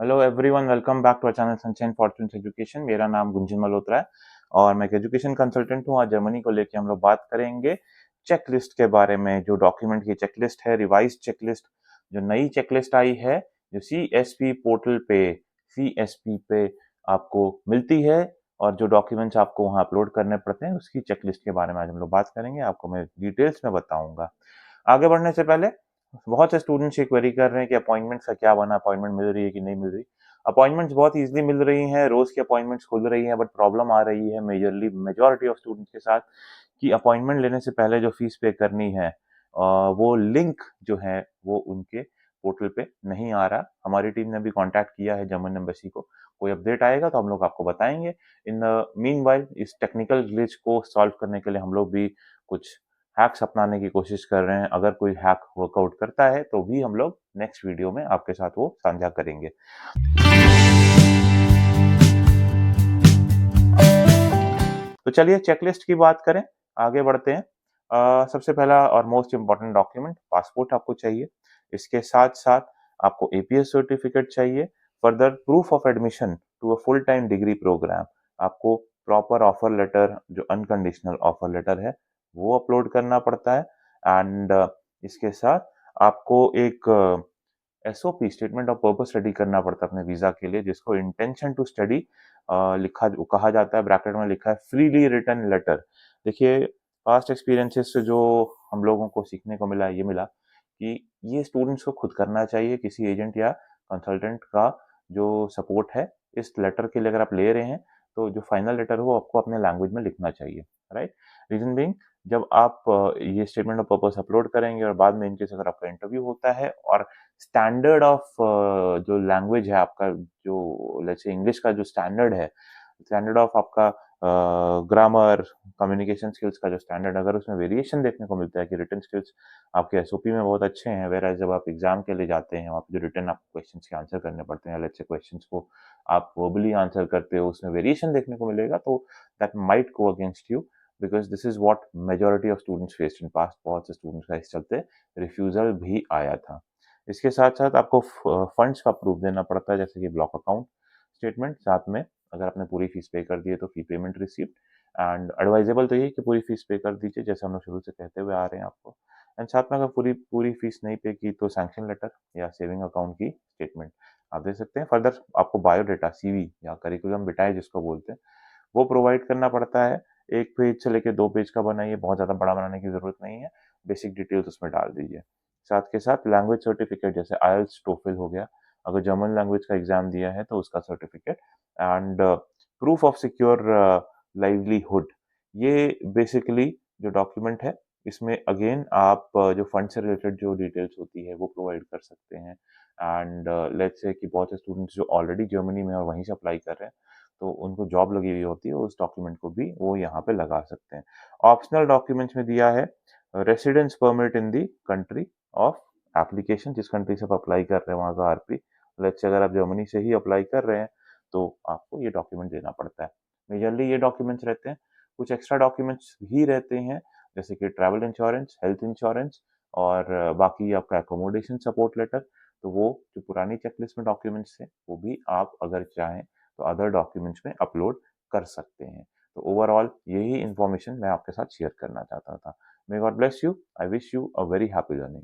Hello everyone, welcome back to our channel Sunshine Fortunes Education. मेरा नाम गुंजन मल्होत्रा है और मैं एक एजुकेशन कंसल्टेंट हूँ। आज जर्मनी को लेके हम लोग बात करेंगे चेकलिस्ट के बारे में। जो डॉक्यूमेंट की चेकलिस्ट है, रिवाइज चेकलिस्ट, जो नई चेकलिस्ट आई है, जो सीएसपी पोर्टल पे, सीएसपी पे आपको मिलती है और जो डॉक्यूमेंट्स आपको वहाँ अपलोड करने पड़ते हैं, उसकी चेकलिस्ट के बारे में आज हम लोग बात करेंगे। आपको मैं डिटेल्स में बताऊंगा। आगे बढ़ने से पहले बहुत से स्टूडेंट्स ये क्वेरी कर रहे हैं कि अपॉइंटमेंट्स का क्या बना, अपॉइंटमेंट मिल रही है कि नहीं मिल रही। अपॉइंटमेंट्स बहुत इजीली मिल रही हैं, रोज की अपॉइंटमेंट्स खुल रही हैं, बट प्रॉब्लम आ रही है मेजॉरिटी ऑफ स्टूडेंट्स के साथ कि अपॉइंटमेंट लेने से पहले जो फीस पे करनी है वो लिंक जो है वो उनके पोर्टल पे नहीं आ रहा। हमारी टीम ने भी कांटेक्ट किया है जर्मन एम्बेसी को। कोई अपडेट आएगा तो हम लोग आपको बताएंगे। इन द मीनवाइल इस टेक्निकल ग्लिच को सॉल्व करने के लिए हम लोग भी कुछ हैक्स अपनाने की कोशिश कर रहे हैं। अगर कोई हैक वर्कआउट करता है तो भी हम लोग नेक्स्ट वीडियो में आपके साथ वो साझा करेंगे। तो चलिए चेकलिस्ट की बात करें, आगे बढ़ते हैं। सबसे पहला और मोस्ट इम्पॉर्टेंट डॉक्यूमेंट पासपोर्ट आपको चाहिए। इसके साथ साथ आपको एपीएस सर्टिफिकेट चाहिए। Further proof of admission to a full time degree programme. आपको प्रॉपर ऑफर लेटर, जो अनकंडीशनल ऑफर लेटर है, वो अपलोड करना पड़ता है। एंड इसके साथ आपको एक SOP, statement of purpose, ready करना पड़ता है अपने वीजा के लिए, जिसको इंटेंशन टू स्टडी लिखा कहा जाता है। ब्रैकेट में लिखा है फ्रीली रिटन लेटर। देखिए, पास्ट एक्सपीरियंसेस से जो हम लोगों को सीखने को मिला, ये मिला कि ये स्टूडेंट्स को खुद करना चाहिए। किसी एजेंट या कंसल्टेंट का जो सपोर्ट है इस लेटर के लिए अगर आप ले रहे हैं, तो जो फाइनल लेटर हो वो आपको अपने लैंग्वेज में लिखना चाहिए। राइट? रीजन बीइंग, जब आप ये स्टेटमेंट ऑफ पर्पस अपलोड करेंगे और बाद में इनकेस अगर आपका इंटरव्यू होता है और स्टैंडर्ड ऑफ जो लैंग्वेज है आपका, जो लेट्स से इंग्लिश का जो स्टैंडर्ड है, स्टैंडर्ड ऑफ आपका ग्रामर, कम्युनिकेशन स्किल्स का जो स्टैंडर्ड, अगर उसमें वेरिएशन देखने को मिलता है कि रिटन स्किल्स आपके एसओपी में बहुत अच्छे हैं, वेयर एज जब आप एग्जाम के लिए जाते हैं, वहाँ पे जो रिटन आपको क्वेश्चन के आंसर करने पड़ते हैं, लेट्स से क्वेश्चन को आप वर्बली आंसर करते हो, उसमें वेरिएशन देखने को मिलेगा, तो that might go against you, because this is what majority of students faced in past. बहुत से स्टूडेंट्स का इस चलते रिफ्यूजल भी आया था। इसके साथ साथ आपको फंड्स का प्रूफ देना पड़ता है, जैसे कि ब्लॉक अकाउंट स्टेटमेंट। साथ में अगर आपने पूरी फीस पे कर दी है तो fee payment receipt. And advisable तो यही कि पूरी फीस पे कर दीजिए, जैसे हम लोग शुरू से कहते हुए आ रहे हैं आपको। एंड साथ में अगर पूरी पूरी फीस नहीं पे की तो सैंक्शन लेटर या सेविंग अकाउंट की स्टेटमेंट आप दे सकते हैं। फर्दर आपको बायोडेटा, सीवी या करिकुलम विटाए जिसको बोलते हैं, वो प्रोवाइड करना पड़ता है। एक पेज से लेके 2 पेज का बनाइए, बहुत ज़्यादा बड़ा बनाने की ज़रूरत नहीं है। बेसिक डिटेल्स उसमें डाल दीजिए। साथ के साथ लैंग्वेज सर्टिफिकेट, जैसे आईएलटीएस, टोफल हो गया, अगर जर्मन लैंग्वेज का एग्जाम दिया है तो उसका certificate. And proof of secure livelihood. ये बेसिकली जो डॉक्यूमेंट है, इसमें अगेन आप जो फंड से रिलेटेड जो डिटेल्स होती है वो प्रोवाइड कर सकते हैं। एंड लेट्स से कि बहुत से स्टूडेंट्स जो ऑलरेडी जर्मनी में और वहीं से अप्लाई कर रहे हैं, तो उनको जॉब लगी हुई होती है, उस डॉक्यूमेंट को भी वो यहाँ पे लगा सकते हैं। ऑप्शनल डॉक्यूमेंट्स में दिया है residence permit in the country of application, जिस कंट्री से आप अप्लाई कर रहे हैं वहाँ का आरपी। लेट्स से अगर आप जर्मनी से ही अप्लाई कर रहे हैं तो आपको ये डॉक्यूमेंट देना पड़ता है। मेजरली ये डॉक्यूमेंट्स रहते हैं। कुछ एक्स्ट्रा डॉक्यूमेंट्स भी रहते हैं, जैसे कि ट्रैवल इंश्योरेंस, हेल्थ इंश्योरेंस और बाकी आपका एकोमोडेशन सपोर्ट लेटर। तो वो जो पुरानी चेकलिस्ट में डॉक्यूमेंट्स थे, वो भी आप अगर चाहें तो अदर डॉक्यूमेंट्स में अपलोड कर सकते हैं। तो ओवरऑल यही इन्फॉर्मेशन मैं आपके साथ शेयर करना चाहता था। May God bless you. I wish you a very happy learning.